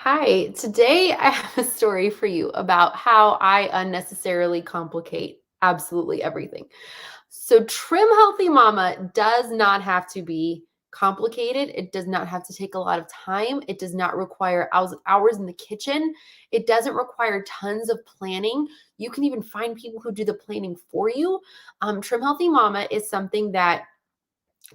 Hi, today I have a story for you about how I unnecessarily complicate absolutely everything. So, Trim Healthy Mama does not have to be complicated. It does not have to take a lot of time. It does not require hours in the kitchen. It doesn't require tons of planning. You can even find people who do the planning for you. Trim Healthy Mama is something that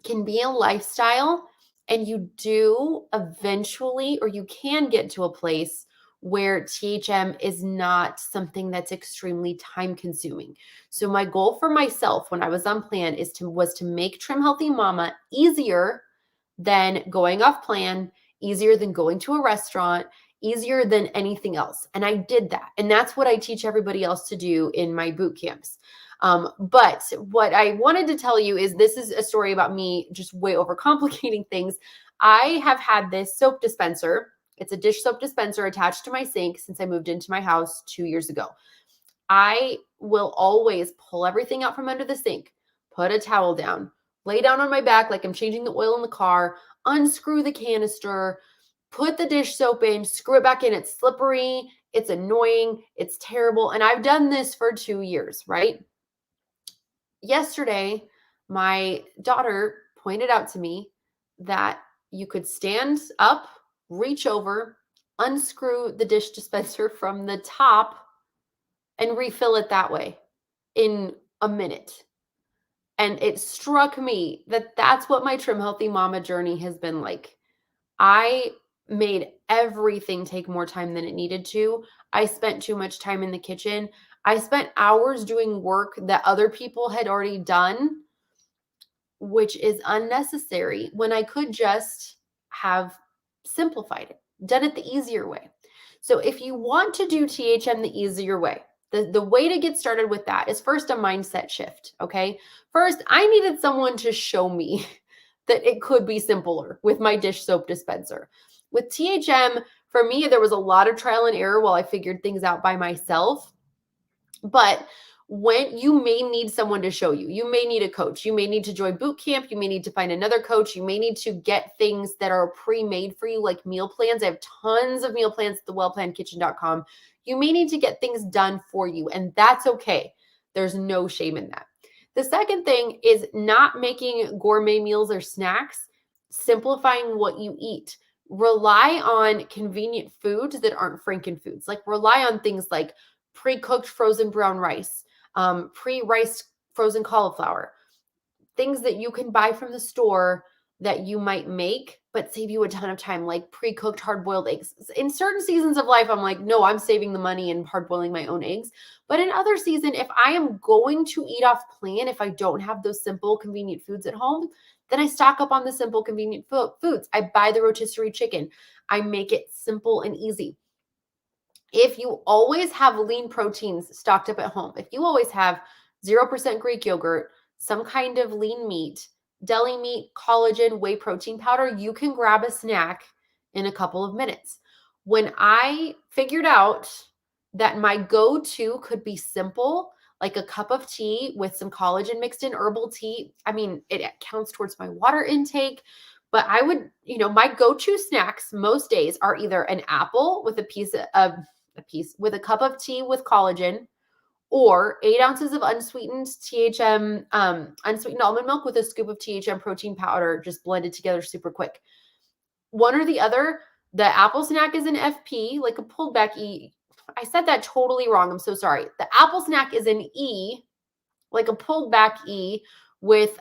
can be a lifestyle, and you do eventually, or you can get to a place where THM is not something that's extremely time consuming. So my goal for myself when I was on plan was to make Trim Healthy Mama easier than going off plan, easier than going to a restaurant, easier than anything else. And I did that. And that's what I teach everybody else to do in my boot camps. But what I wanted to tell you is this is a story about me just way overcomplicating things. I have had this soap dispenser. It's a dish soap dispenser attached to my sink since I moved into my house 2 years ago. I will always pull everything out from under the sink, put a towel down, lay down on my back like I'm changing the oil in the car, unscrew the canister, put the dish soap in, screw it back in. It's slippery, it's annoying, it's terrible. And I've done this for 2 years, right? Yesterday, my daughter pointed out to me that you could stand up, reach over, unscrew the dish dispenser from the top, and refill it that way in a minute. And it struck me that that's what my Trim Healthy Mama journey has been like. I made everything take more time than it needed to. I spent too much time in the kitchen. I spent hours doing work that other people had already done, which is unnecessary when I could just have simplified it, done it the easier way. So if you want to do THM the easier way, the way to get started with that is first a mindset shift. Okay. First, I needed someone to show me that it could be simpler with my dish soap dispenser. With THM, for me, there was a lot of trial and error while I figured things out by myself. But when you may need someone to show you, you may need a coach, you may need to join boot camp, you may need to find another coach, you may need to get things that are pre-made for you, like meal plans. I have tons of meal plans at thewellplannedkitchen.com. You may need to get things done for you, and that's okay. There's no shame in that. The second thing is not making gourmet meals or snacks, simplifying what you eat. Rely on convenient foods that aren't Franken foods. Like rely on things like pre-cooked frozen brown rice, pre-riced frozen cauliflower, things that you can buy from the store that you might make but save you a ton of time, like pre-cooked hard-boiled eggs. In certain seasons of life, I'm like, no, I'm saving the money and hard-boiling my own eggs. But in other season, if I am going to eat off plan, if I don't have those simple, convenient foods at home, then I stock up on the simple, convenient foods. I buy the rotisserie chicken. I make it simple and easy. If you always have lean proteins stocked up at home, if you always have 0% Greek yogurt, some kind of lean meat, deli meat, collagen, whey protein powder, you can grab a snack in a couple of minutes. When I figured out that my go to could be simple, like a cup of tea with some collagen mixed in herbal tea, I mean, it counts towards my water intake. But I would, my go to snacks most days are either an apple with a piece with a cup of tea with collagen, or 8 ounces of unsweetened THM, unsweetened almond milk with a scoop of THM protein powder, just blended together super quick. One or the other. The apple snack is an FP, like a pulled back E. I said that totally wrong. I'm so sorry. The apple snack is an E, like a pulled back E, with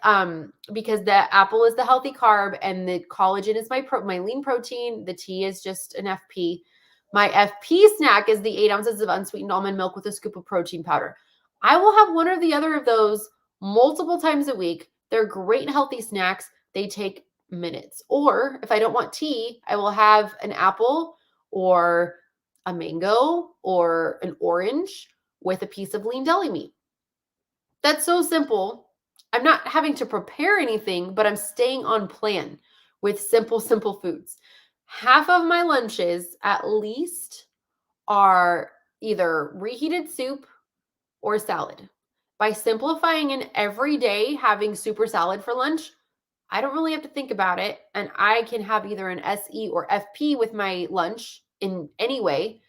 because the apple is the healthy carb and the collagen is my lean protein. The tea is just an FP. My FP snack is the 8 ounces of unsweetened almond milk with a scoop of protein powder. I will have one or the other of those multiple times a week. They're great healthy snacks. They take minutes. Or if I don't want tea, I will have an apple or a mango or an orange with a piece of lean deli meat. That's so simple. I'm not having to prepare anything, but I'm staying on plan with simple foods. Half of my lunches, at least, are either reheated soup or salad. By simplifying and every day having super salad for lunch, I don't really have to think about it. And I can have either an SE or FP with my lunch in any way.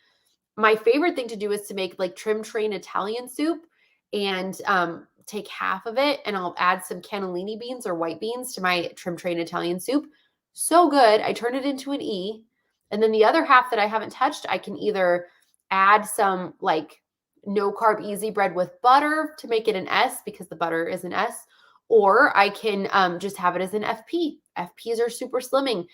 My favorite thing to do is to make like trim train Italian soup and take half of it and I'll add some cannellini beans or white beans to my trim train Italian soup. So good. I turn it into an E. And then the other half that I haven't touched, I can either add some like no carb easy bread with butter to make it an S because the butter is an S, or I can just have it as an FP. FPs are super slimming.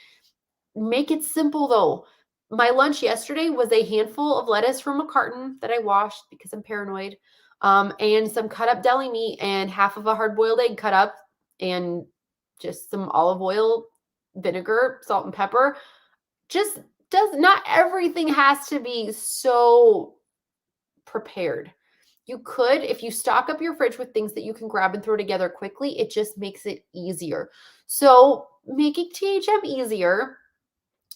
Make it simple though. My lunch yesterday was a handful of lettuce from a carton that I washed because I'm paranoid, and some cut up deli meat and half of a hard boiled egg cut up and just some olive oil, vinegar, salt and pepper. Just does not everything has to be so prepared. You could, if you stock up your fridge with things that you can grab and throw together quickly, it just makes it easier. So making THM easier.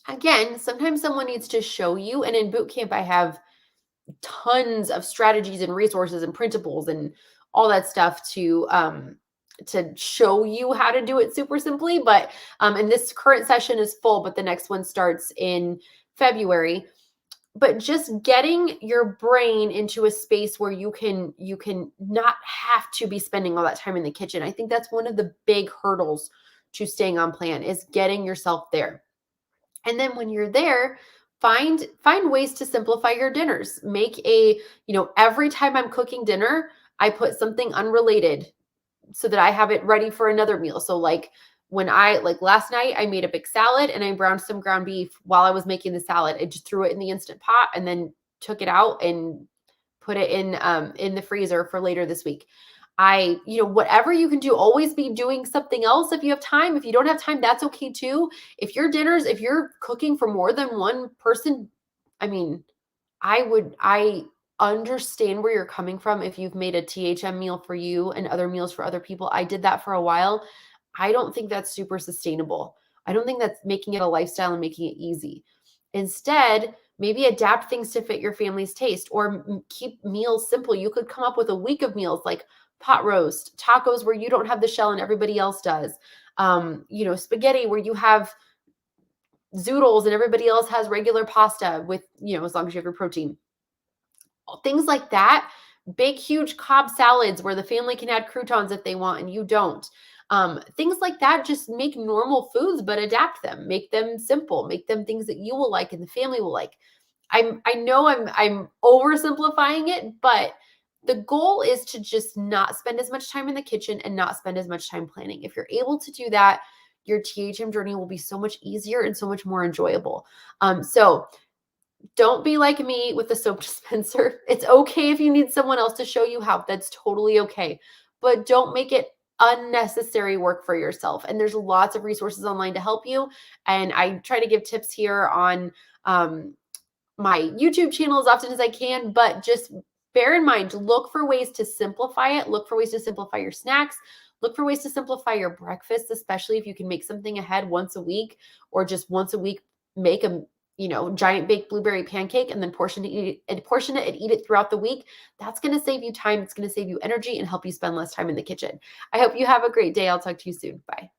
Again, sometimes someone needs to show you. And in boot camp, I have tons of strategies and resources and printables and all that stuff to show you how to do it super simply. But and this current session is full, but the next one starts in February. But just getting your brain into a space where you can not have to be spending all that time in the kitchen. I think that's one of the big hurdles to staying on plan is getting yourself there. And then when you're there, find ways to simplify your dinners. Make every time I'm cooking dinner, I put something unrelated so that I have it ready for another meal. So like last night I made a big salad and I browned some ground beef while I was making the salad. I just threw it in the Instant Pot and then took it out and put it in the freezer for later this week. Whatever you can do, always be doing something else if you have time. If you don't have time, that's okay too. If you're cooking for more than one person, I mean, I understand where you're coming from if you've made a THM meal for you and other meals for other people. I did that for a while. I don't think that's super sustainable. I don't think that's making it a lifestyle and making it easy. Instead, maybe adapt things to fit your family's taste or keep meals simple. You could come up with a week of meals like pot roast, tacos where you don't have the shell and everybody else does. Spaghetti where you have zoodles and everybody else has regular pasta with, as long as you have your protein. Things like that. Big, huge Cobb salads where the family can add croutons if they want and you don't. Things like that, just make normal foods, but adapt them, make them simple, make them things that you will like and the family will like. I know I'm oversimplifying it, but the goal is to just not spend as much time in the kitchen and not spend as much time planning. If you're able to do that, your THM journey will be so much easier and so much more enjoyable. So don't be like me with the soap dispenser. It's okay if you need someone else to show you how. That's totally okay. But don't make it unnecessary work for yourself. And there's lots of resources online to help you. And I try to give tips here on my YouTube channel as often as I can, but just bear in mind, look for ways to simplify it. Look for ways to simplify your snacks. Look for ways to simplify your breakfast, especially if you can make something ahead once a week or just once a week, make a giant baked blueberry pancake and then portion it and eat it throughout the week. That's going to save you time. It's going to save you energy and help you spend less time in the kitchen. I hope you have a great day. I'll talk to you soon. Bye.